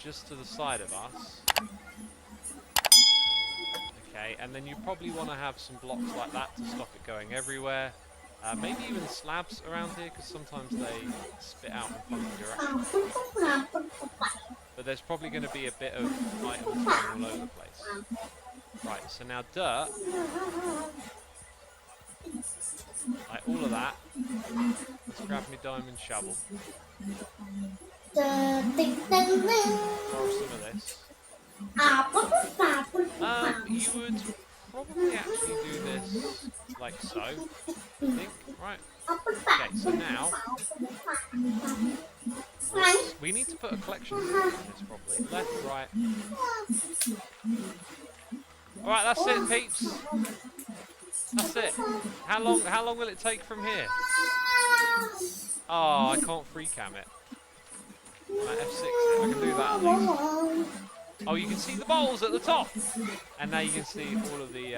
just to the side of us. Okay, and then you probably want to have some blocks like that to stop it going everywhere. Maybe even slabs around here, because sometimes they spit out in funky directions. But there's probably going to be a bit of items going all over the place. Right, so now dirt. Like all of that. Let's grab my diamond shovel. Borrow some of this. You would probably actually do this like so, I think, right? Okay, so now we need to put a collection in this probably. Left, right. Alright, that's it, peeps. That's it. How long will it take from here? Oh, I can't free cam it. Like F6 it. I can do that at least. Oh, you can see the bowls at the top! And now you can see all of the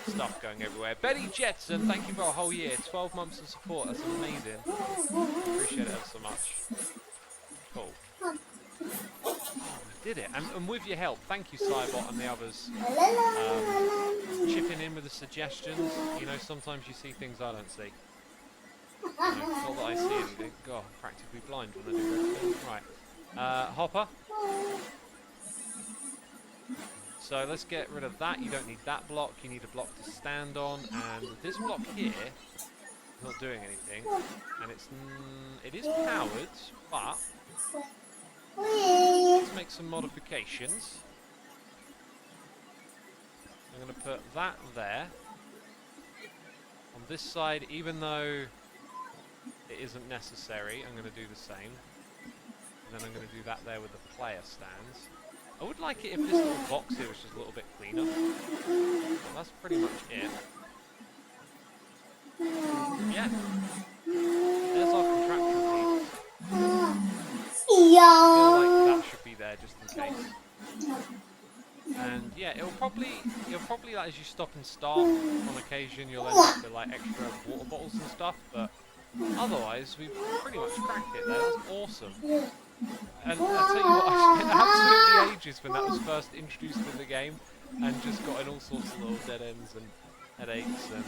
stuff going everywhere. Betty Jetson, thank you for a whole year. 12 months of support, that's amazing. Appreciate it ever so much. Cool. Oh, I did it. And with your help, thank you, Cybot and the others. Chipping in with the suggestions. You know, sometimes you see things I don't see. You know, not that I see anything. God, I'm practically blind when I do redstone. Right. Hopper. So let's get rid of that. You don't need that block. You need a block to stand on. And this block here is not doing anything. And it is powered, but let's make some modifications. I'm going to put that there. On this side, even though it isn't necessary, I'm going to do the same. And then I'm going to do that there with the player stands. I would like it if this little box here was just a little bit cleaner. But that's pretty much it. Yeah. There's our contraption piece. I feel like that should be there just in case. And yeah, it'll probably like, as you stop and start on occasion, you'll end up with like extra water bottles and stuff, but otherwise we've pretty much cracked it there. That's awesome. And I'll tell you what, I spent absolutely ages when that was first introduced in the game, and just got in all sorts of little dead ends and headaches. And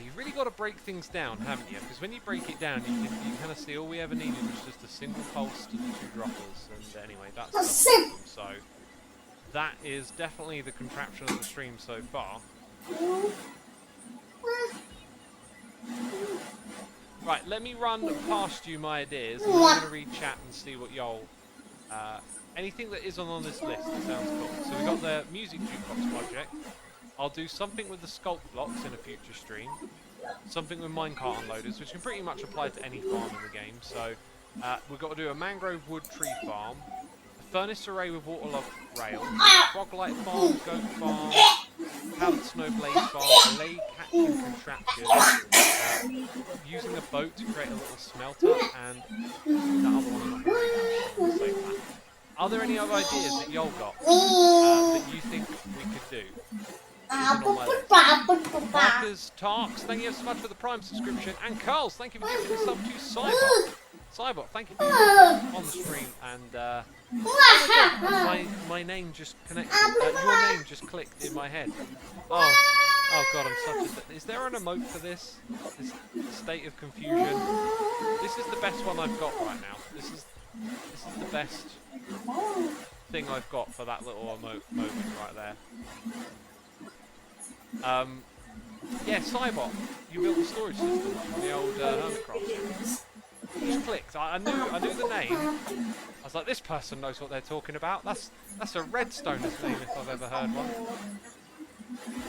you've really got to break things down, haven't you? Because when you break it down, you can kind of see all we ever needed was just a single pulse to the 2 droppers. And anyway, that's awesome. So that is definitely the contraption of the stream so far. Right, let me run past you my ideas, and I'm going to read chat and see what y'all... anything that isn't on this list that sounds cool. So we've got the music jukebox project. I'll do something with the sculpt blocks in a future stream. Something with minecart unloaders, which can pretty much apply to any farm in the game. So we've got to do a mangrove wood tree farm, a furnace array with waterlogged rails, froglight farm, goat farm, powdered snow blaze farm, a lay catching contraption, using a boat to create a little smelter, and that other one I'm not going to read out, save that. Are there any other ideas that y'all got that you think we could do? Marcus, Tarks, thank you so much for the Prime subscription, and Carls, thank you for giving this up to Cybot. Cybot, thank you for being on the stream, and oh my God, my name just connected. Your name just clicked in my head. Oh God, I'm such a... Is there an emote for this? This state of confusion. This is the best one I've got right now. This is the best thing I've got for that little emote moment right there. Yeah, Cybot, you built the storage system from the old Hermitcraft. Just clicked. I knew the name. I was like, this person knows what they're talking about. That's a redstoner's name if I've ever heard one.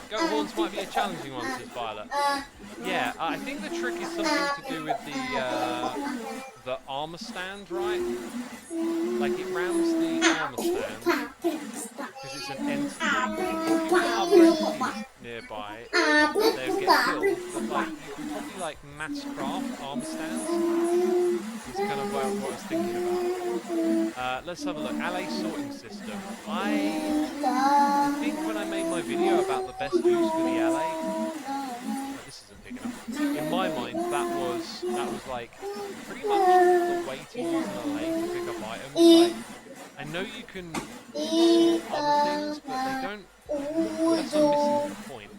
Goat horns might be a challenging one, says Violet. Yeah, I think the trick is something to do with the armor stand, right? Like it rounds the armor stand because it's an entity. If you've got other entities nearby, they'll get killed. But like you can probably like mass craft armor stands. Is kind of what I was thinking about. Let's have a look. Alley sorting system. I think when I made my video about the best use for the alley, this isn't big enough. In my mind, that was like pretty much the way to use an lake to pick up items. Like, I know you can sort other things, but they don't. That's what I'm missing the point.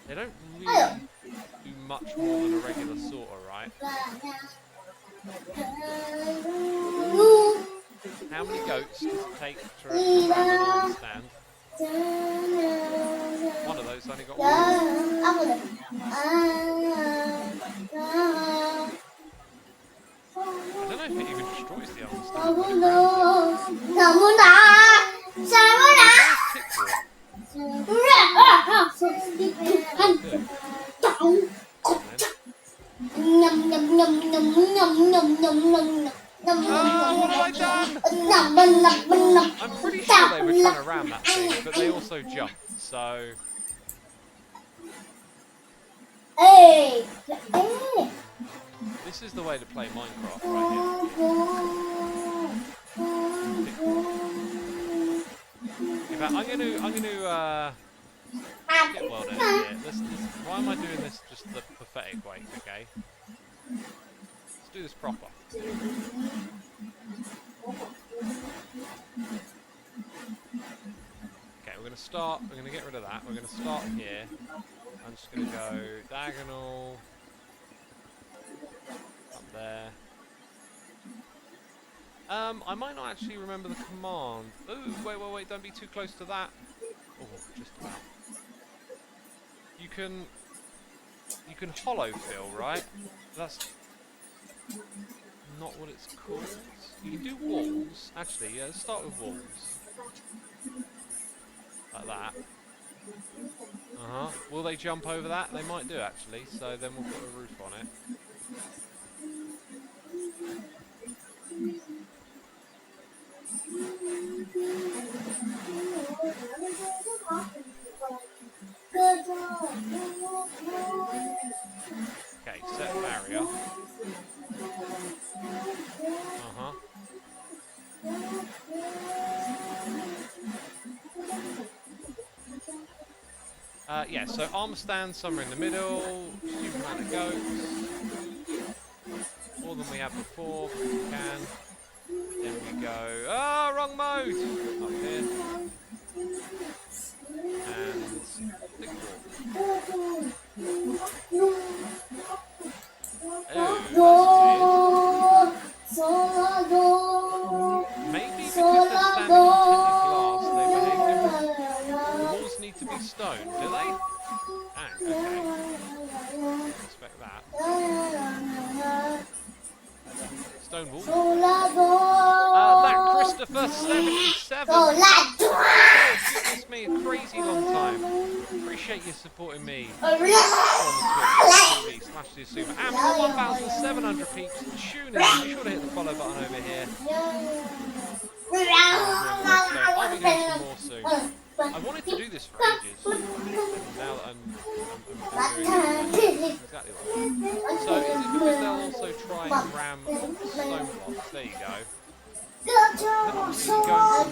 They don't really do much more than a regular sorter, right? How many goats does it take to ram an arm stand? One of those only got one. I don't know if it even destroys the arm stand, but it rams what have I done? I'm pretty sure they were trying to ram that thing, but they also jumped, so... This is the way to play Minecraft right here. In fact, I'm gonna skip world edit here. Why am I doing this just the pathetic way, okay? Let's do this proper. Okay, we're gonna get rid of that. We're gonna start here. I'm just gonna go diagonal up there. I might not actually remember the command. Ooh, wait, don't be too close to that. Oh, just about. You can hollow fill, right? That's not what it's called. You can do walls. Actually, yeah, let's start with walls. Like that. Will they jump over that? They might do, actually. So then we'll put a roof on it. Okay, set barrier. Yeah, so armor stand somewhere in the middle, stupid amount of goats, more than we had before, but we can. Then we go, wrong mode! Up here. And big wall. Oh, that's weird. Maybe because they're standing on tinted glass, they behave differently. The walls need to be stone, do they? Okay. Respect that. Stone wall. That Christopher 77. Oh, goodness me, a crazy long time. Appreciate you supporting me on Twitch TV/the Assumer. And for 1,700 peeps tuning in, be sure to hit the follow button over here. I'll be doing some more soon. I wanted to do this for ages, and now that I'm doing it, exactly like that. So is it because they'll also try and ram stone blocks? There you go. They're not really going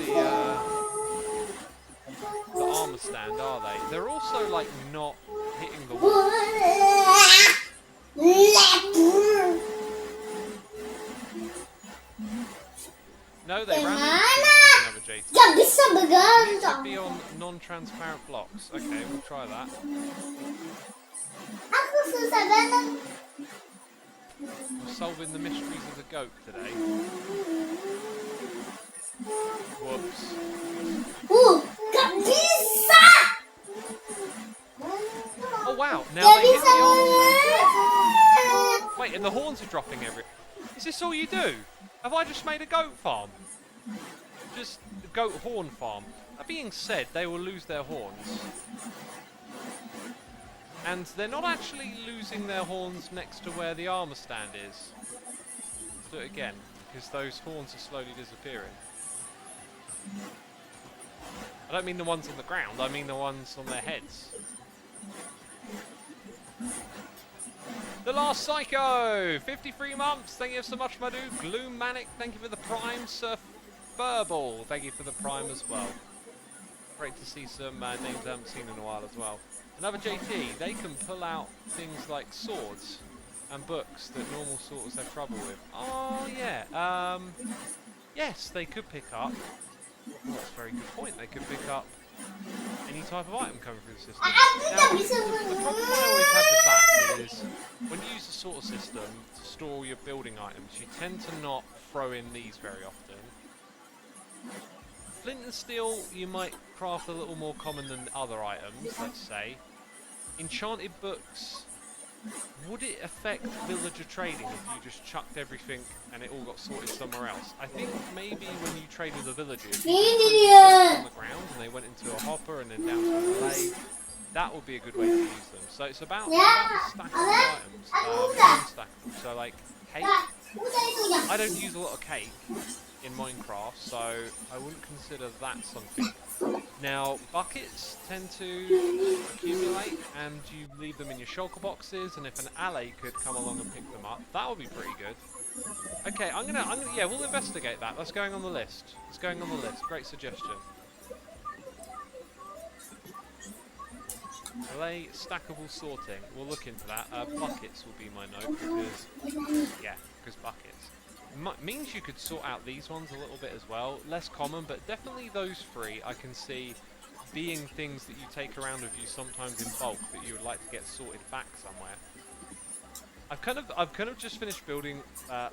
for the armor stand, are they? They're also like not hitting the wall. No, they ran into JT. It needs to be on non-transparent blocks. Okay, we'll try that. We're solving the mysteries of the goat today. Whoops. Oh wow, now they hit the arms. Wait, and the horns are dropping every... Is this all you do? Have I just made a goat farm? Just a goat horn farm. That being said, they will lose their horns. And they're not actually losing their horns next to where the armor stand is. Let's do it again, because those horns are slowly disappearing. I don't mean the ones on the ground, I mean the ones on their heads. The Last Psycho! 53 months, thank you so much, my dude. Gloom Manic, thank you for the Prime. Sir Furball, thank you for the Prime as well. Great to see some names I haven't seen in a while as well. Another JT, they can pull out things like swords and books that normal sorters have trouble with? Oh, yeah. Yes, they could pick up. Oh, that's a very good point. They could pick up any type of item coming through the system. Now, the problem I always have with that is when you use the sorter system to store all your building items, you tend to not throw in these very often. Flint and steel, you might craft a little more common than other items, let's say. Enchanted books, would it affect villager trading if you just chucked everything and it all got sorted somewhere else? I think maybe when you trade with the villagers, you just on the ground and they went into a hopper and then down to a relay, that would be a good way to use them. So it's about the stackable items, non-stackable. So like cake, I don't use a lot of cake in Minecraft, so I wouldn't consider that something. Now, buckets tend to accumulate, and you leave them in your shulker boxes, and if an ally could come along and pick them up, that would be pretty good. Okay, yeah, we'll investigate that. That's going on the list. It's going on the list. Great suggestion. Relay stackable sorting. We'll look into that. Buckets will be my note, because buckets. Means you could sort out these ones a little bit as well. Less common, but definitely those three I can see being things that you take around with you sometimes in bulk that you would like to get sorted back somewhere. I've kind of just finished building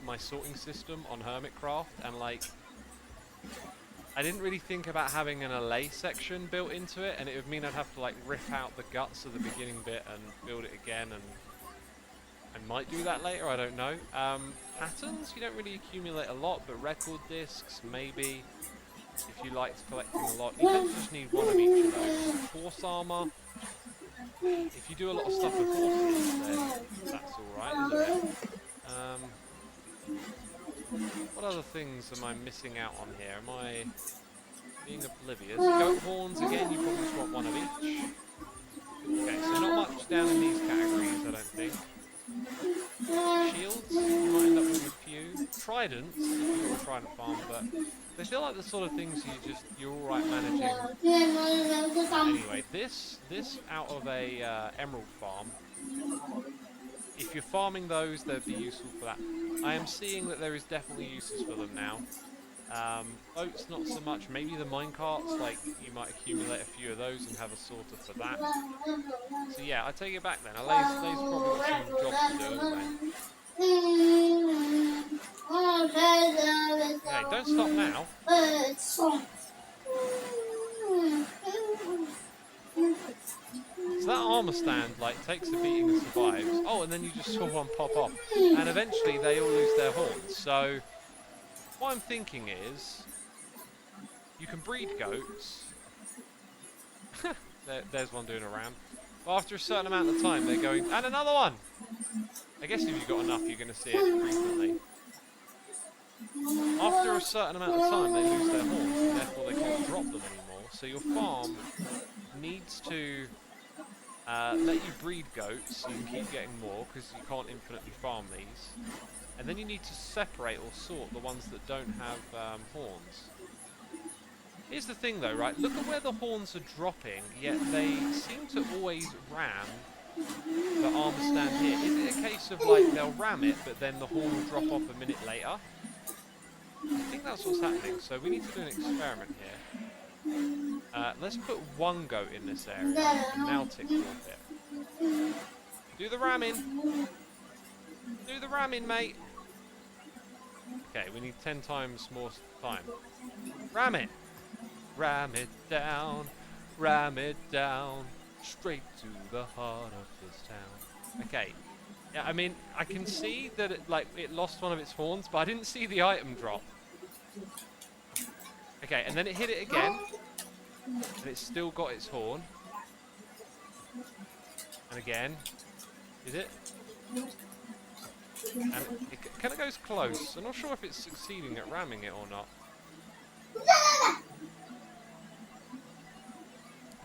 my sorting system on Hermitcraft, and like I didn't really think about having an allay section built into it, and it would mean I'd have to like rip out the guts of the beginning bit and build it again, and I might do that later, I don't know. Patterns, you don't really accumulate a lot, but record discs, maybe, if you liked collecting a lot. You don't just need one of each of those. Horse armor, if you do a lot of stuff with horses, then that's alright, isn't it? What other things am I missing out on here? Am I being oblivious? Goat horns, again, you probably just want one of each. Okay, so not much down in these categories, I don't think. Shields, you might end up with a few. Tridents, if you've got a trident farm, but they feel like the sort of things you're alright managing. Anyway, this out of a emerald farm, if you're farming those, they'd be useful for that. I am seeing that there is definitely uses for them now. Boats, not so much. Maybe the minecarts, like you might accumulate a few of those and have a sorter for that. So yeah, I take it back then. Alay's probably got some jobs to do, haven't they? Okay, don't stop now. So that armor stand like takes the beating and survives. Oh, and then you just saw one pop off, and eventually they all lose their horns. So what I'm thinking is, you can breed goats. There's one doing a ram. But after a certain amount of time, they're going, and another one! I guess if you've got enough, you're going to see it frequently. After a certain amount of time, they lose their horns, and therefore they can't drop them anymore. So your farm needs to let you breed goats, so you can keep getting more, because you can't infinitely farm these. And then you need to separate or sort the ones that don't have horns. Here's the thing though, right? Look at where the horns are dropping, yet they seem to always ram the armor stand here. Is it a case of like they'll ram it, but then the horn will drop off a minute later? I think that's what's happening, so we need to do an experiment here. Let's put one goat in this area, and now tick off it. Do the ramming! Do the ramming, mate! Okay, we need 10 times more time. Ram it! Ram it down, straight to the heart of this town. Okay, yeah, I mean, I can see that it lost one of its horns, but I didn't see the item drop. Okay, and then it hit it again, and it's still got its horn. And again, is it? And it kind of goes close. I'm not sure if it's succeeding at ramming it or not.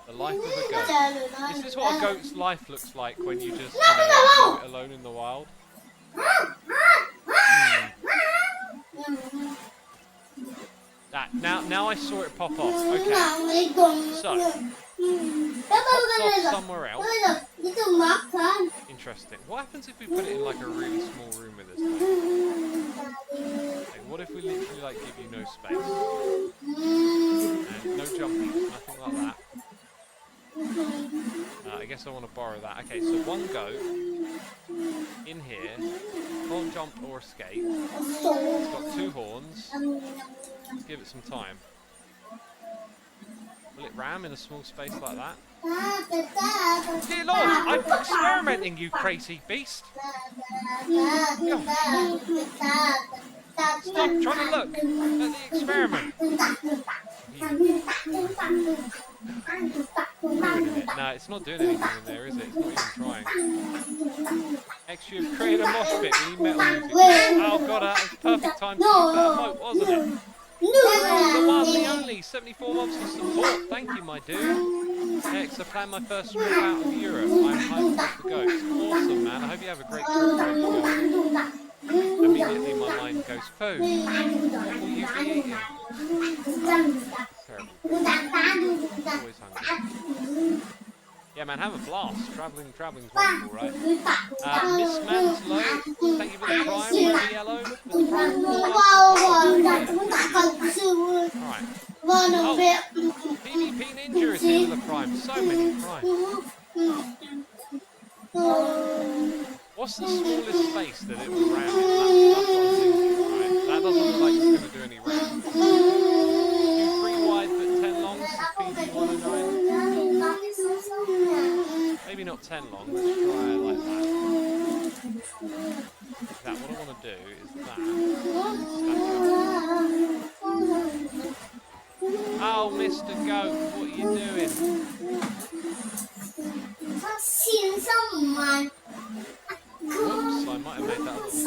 The life of a goat. This is what a goat's life looks like when you just, leave it alone in the wild. Now I saw it pop off. Okay. So, it pops off somewhere else. interesting. What happens if we put it in like a really small room with this thing? Okay, what if we literally like give you no space? And no jumping, nothing like that. I guess I want to borrow that. Okay, so one goat in here, can't jump or escape. It's got 2 horns. Let's give it some time. Will it ram in a small space like that? Dear Lord, I'm experimenting, you crazy beast! Gosh. Stop trying to look at the experiment! Ruining it. No, it's not doing anything in there, is it? It's not even trying. Actually, you've created a mosh pit. We need metal music. Oh god, that was perfect time to use that emote, wasn't it? The one, the only, 74 months of support. Thank you, my dude. Next, I plan my first trip out of Europe. I'm hyped off the goats. Awesome, man. I hope you have a great trip wherever you go. Immediately, my mind goes, food. What will you be eating? Terrible. Always hungry. Yeah, man, have a blast. Traveling's wonderful, right? Miss Manslow, thank you for the prime. Ruby Yellow, with the prime. Right. Oh, PvP Ninja is here with the prime. So many primes. What's the smallest space that it will ram in? That's what I'm thinking, right? That doesn't look like it's going to do any ram. 3 wide but 10 long, this is PV109. Maybe not 10 long, let's try like that. What I want to do is that. Oh, Mr. Goat, what are you doing? Whoops, I might have made that a little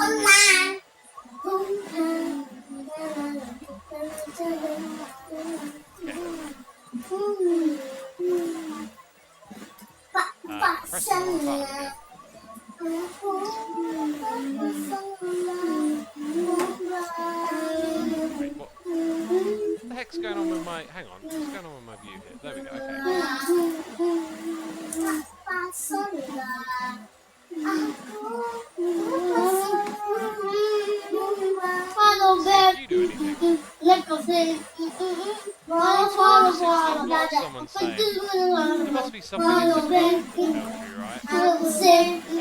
press the wrong button again. Wait, what the heck's going on with my... Hang on, what's going on with my view here? There we go, okay. You do anything. Someone's saying. There must be something in the code that tells you, right?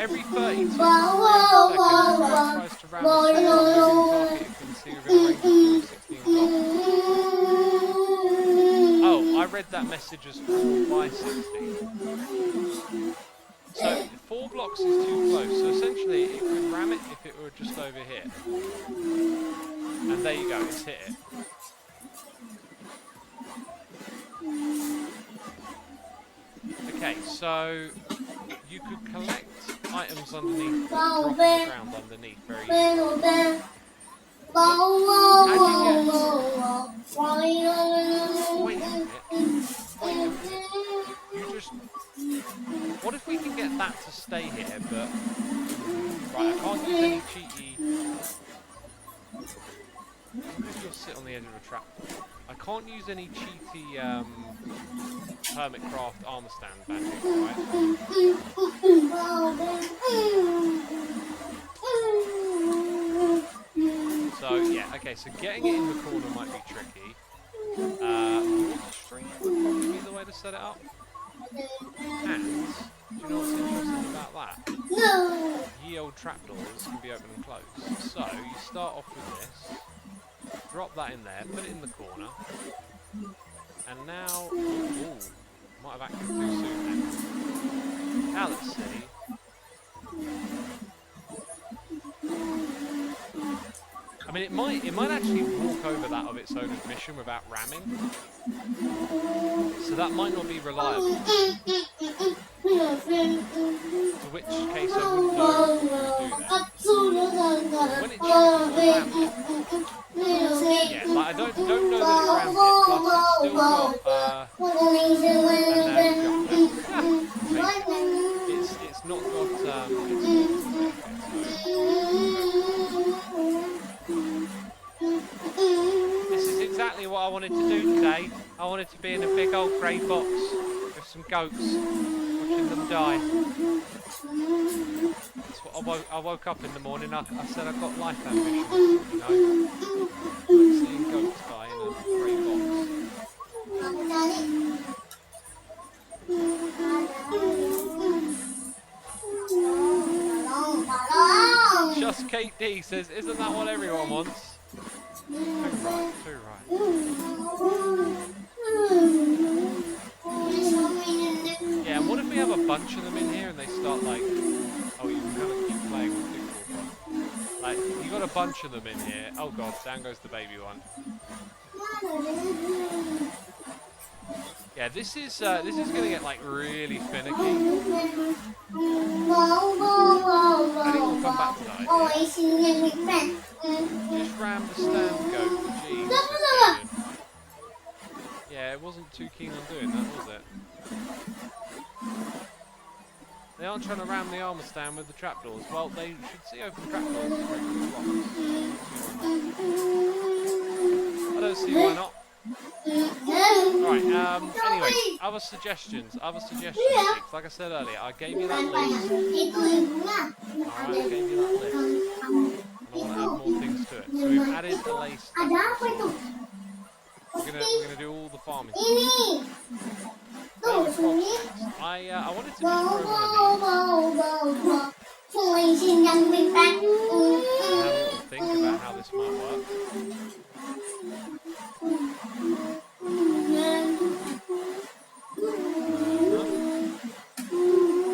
Every 32 seconds, tries to ram a target it can see within a range of 16 blocks. Oh, I read that message as 4 by 16. So 4 blocks is too close. So essentially, it could ram it if it were just over here. And there you go, it's hit it. Okay, so you could collect items underneath, drop on the ground underneath very easily. Wait a minute. You just... What if we can get that to stay here, but... Right, I can't use any cheaty... You'll sit on the edge of a trapdoor. I can't use any cheaty Hermitcraft armor stand magic, right? So yeah, okay, so getting it in the corner might be tricky. Water stream would probably be the way to set it up. And, do you know what's interesting about that? Ye old trapdoors can be open and closed. So, you start off with this. Drop that in there, put it in the corner, and now, ooh, might have acted too soon then. Now let's see. I mean, it might actually walk over that of its own admission without ramming, so that might not be reliable. To which case I wouldn't know what to do there. When it chooses to ram it, yeah, like I don't know that it rams it, plus it's still got, it's not got, This is exactly what I wanted to do today. I wanted to be in a big old grey box with some goats, watching them die. I woke up in the morning. I said I've got life ambitions. You know, like seeing goats die in a grey box. Just Kate D says, isn't that what everyone wants? Too right, too right. Yeah, and what if we have a bunch of them in here and they start like... Oh, you can kind of keep playing with Pixel. Like, you got a bunch of them in here. Oh god, down goes the baby one. Yeah, this is gonna get like really finicky. I think we'll come back to that idea. Just ram the stand goat. Jeez. Yeah, it wasn't too keen on doing that, was it? They aren't trying to ram the armor stand with the trapdoors. Well, they should see open trapdoors as regular blocks. I don't see why not. Right, anyway, other suggestions. Like I said earlier, I gave you that list. Alright, I gave you that list. And I want to add more things to it. So we've added a lace. We're gonna do all the farming stuff. I wanted to just throw one of these. Have a little think about how this might work.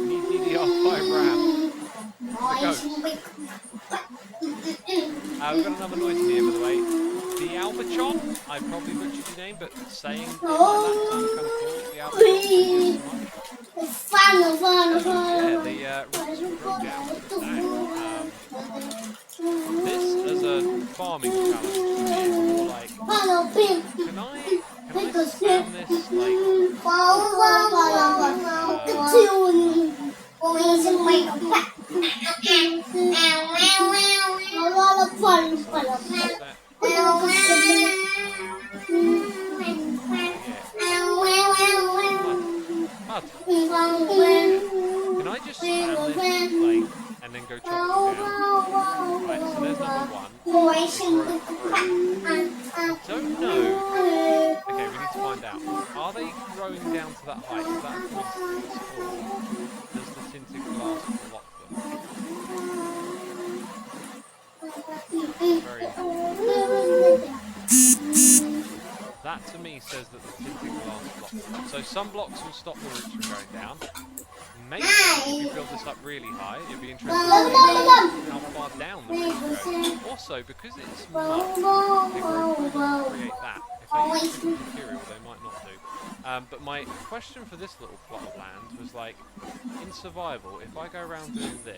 Need DDR5 RAM. We've got another noise here, by the way. The Albachon. I probably butchered your name, but saying it like that sounds kind of cool. The Albachon. Yeah, the roots will grow down. This as a farming challenge to me is more like, can I spam this like mud. Can I just spam this like and then go chop it down? Right, so there's number one. I don't know. Okay, we need to find out. Are they growing down to that height? Is that a coincidence, or does the tinted glass block them? Very important. That to me says that the tinted glass blocks them. So some blocks will stop the roots from going down. Maybe if you build this up really high, it'd be interesting to see how far down the roots go. Also, because it's mud, they won't create that. If they use different material, they might not do. But my question for this little plot of land was like, in survival, if I go around doing this,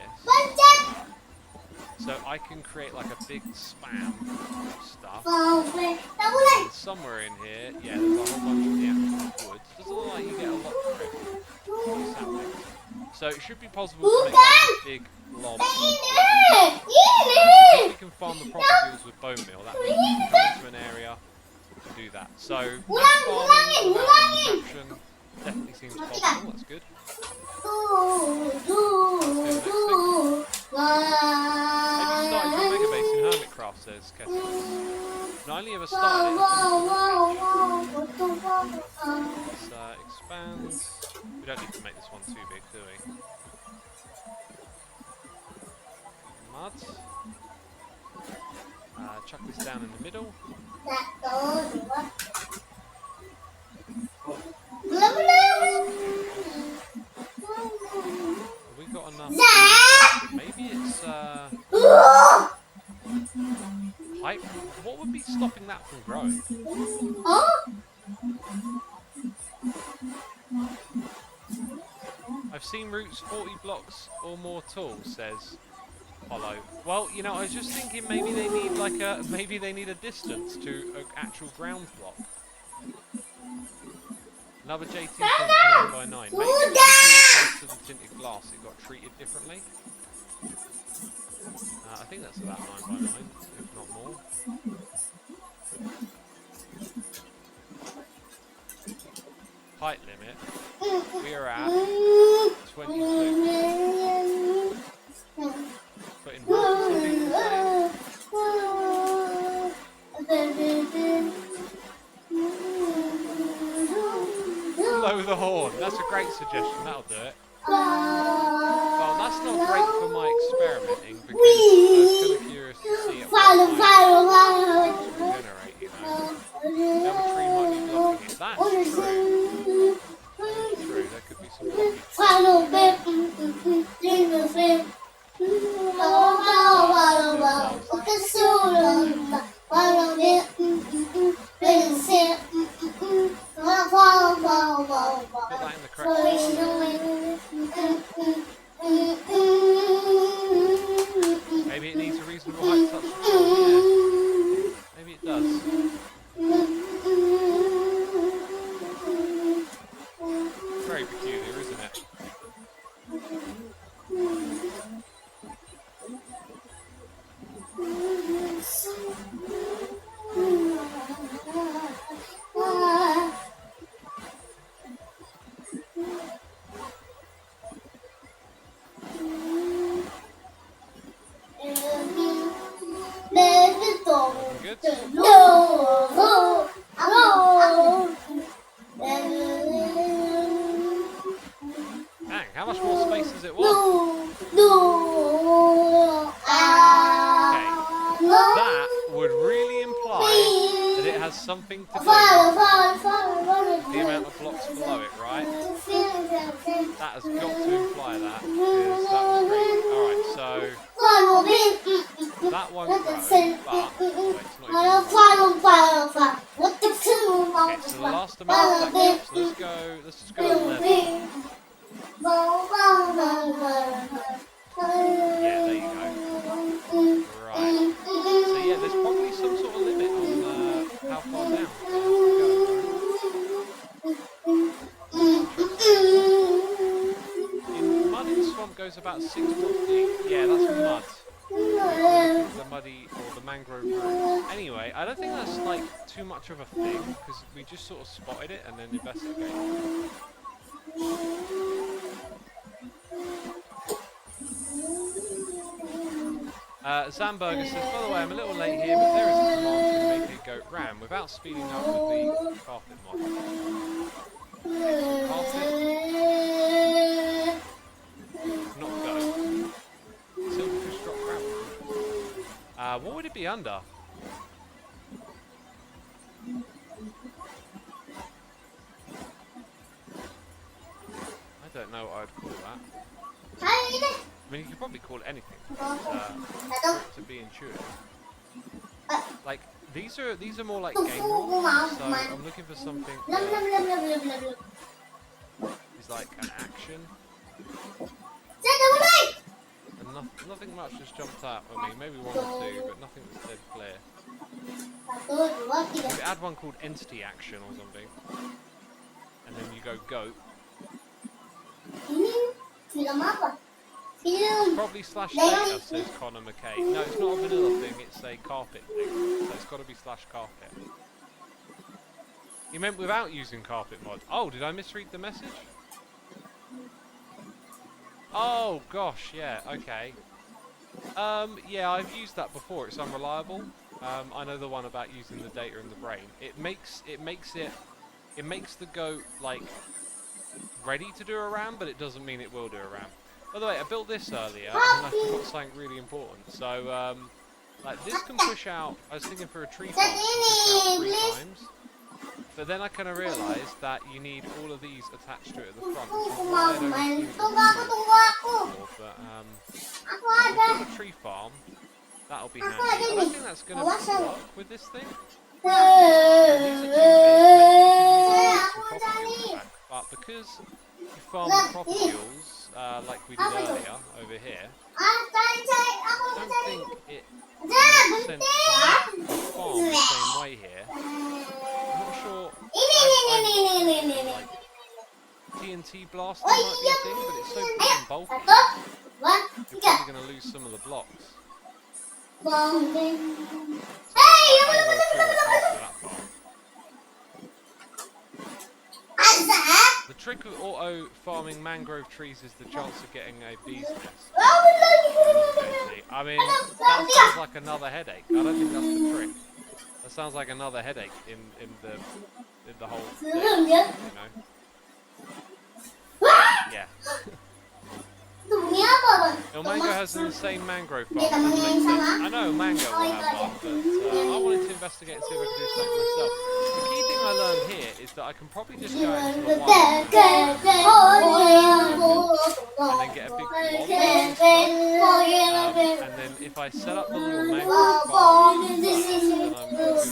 so I can create like a big spam of stuff. And somewhere in here, yeah, there's a whole bunch of the actual woods. Doesn't look like you get a lot for it. So it should be possible to make like a big lob. If we can farm the properties with bone meal, that means we can come into an area to do that. So mass farming without construction definitely seems possible. That's good. Maybe started your mega base in Hermitcraft, says Kettle. Not only have I started it, let's expand. We don't need to make this one too big, do we? Mud. Chuck this down in the middle. Have we got enough? Maybe it's height. What would be stopping that from growing? I've seen roots 40 blocks or more tall, says Hollow. Well, you know, I was just thinking maybe they need like a distance to an actual ground block. Another JT says 9 by 9. Maybe because to the tinted glass it got treated differently. I think that's about 9 by 9, if not more. Height limit. We are at 22. Blow the horn. That's a great suggestion. That'll do it. Well, that's not great for my experimenting because I was kind of curious to see it regenerate, you know. The other tree might be blocking it. That's true. That's true. There could be some blocking. Put that in the correct spot. Maybe it needs a reasonable height touch control. Yeah. Maybe it does. Very peculiar, isn't it? Dang, how much more space does it want? Okay, that would really imply that it has something to do with the amount of blocks below it, right? That has got to imply that, because that was crazy. Alright, so that won't grow, but wait, it's not even. Okay, so the last amount of that goes. Let's just go to 11. Yeah, there you go. Right. So yeah, there's probably some sort of limit on how far down in mud in swamp goes about 6 foot deep. Yeah, that's mud. The muddy or the mangrove roots. Anyway, I don't think that's like too much of a thing because we just sort of spotted it and then investigated. Zamburger says, by the way, I'm a little late here, but there is a command to make it go ram without speeding up with the carpet mod. Carpet. Not go. Silverfish drop gravel. What would it be under? I don't know what I'd call that. I mean, you could probably call it anything for it to be intuitive. Like these are more like game rules, so I'm looking for something that is like an action. And nothing much just jumped out at me. Maybe one or two, but nothing that's dead clear. Maybe add one called entity action or something, and then you go goat. Probably slash data, says Connor McKay. No, it's not a vanilla thing, it's a carpet thing. So it's got to be slash carpet. You meant without using carpet mod. Oh, did I misread the message? Oh, gosh, yeah, okay. Yeah, I've used that before, it's unreliable. I know the one about using the data in the brain. It makes the goat, like, ready to do a ram, but it doesn't mean it will do a ram. By the way, I built this earlier, and I forgot something really important. So, like, this can push out, I was thinking for a tree farm, it can push out 3 times. But then I kind of realised that you need all of these attached to it at the front, which is why I don't include it before. But, if we've got a tree farm, that'll be handy. I don't think that's going to work with this thing. These are too big, some properties back. But because you farm the properties, like we did earlier over here, I don't think it makes sense to farm the same way here. I'm not sure. Like, TNT blasting might be a thing, but it's so big and bulky. You're probably going to lose some of the blocks. So I don't know if that far. The trick of auto farming mangrove trees is the chance of getting a bee's nest. I mean, that sounds like another headache. I don't think that's the trick. That sounds like another headache in the whole thing, you know. El Mango has an insane mangrove farm. Doesn't make sense. I know Mango will have one, but I wanted to investigate and see if I could do something myself. The key thing I learned here is that I can probably just go into a wild and then get a big blob and then if I set up the little mangrove farm, then I'm good.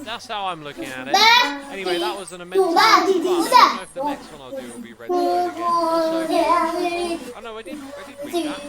That's how I'm looking at it. Anyway, that was an immense amount of fun. I don't know if the next one I'll do will be redstone again. Also, oh no, I did read that.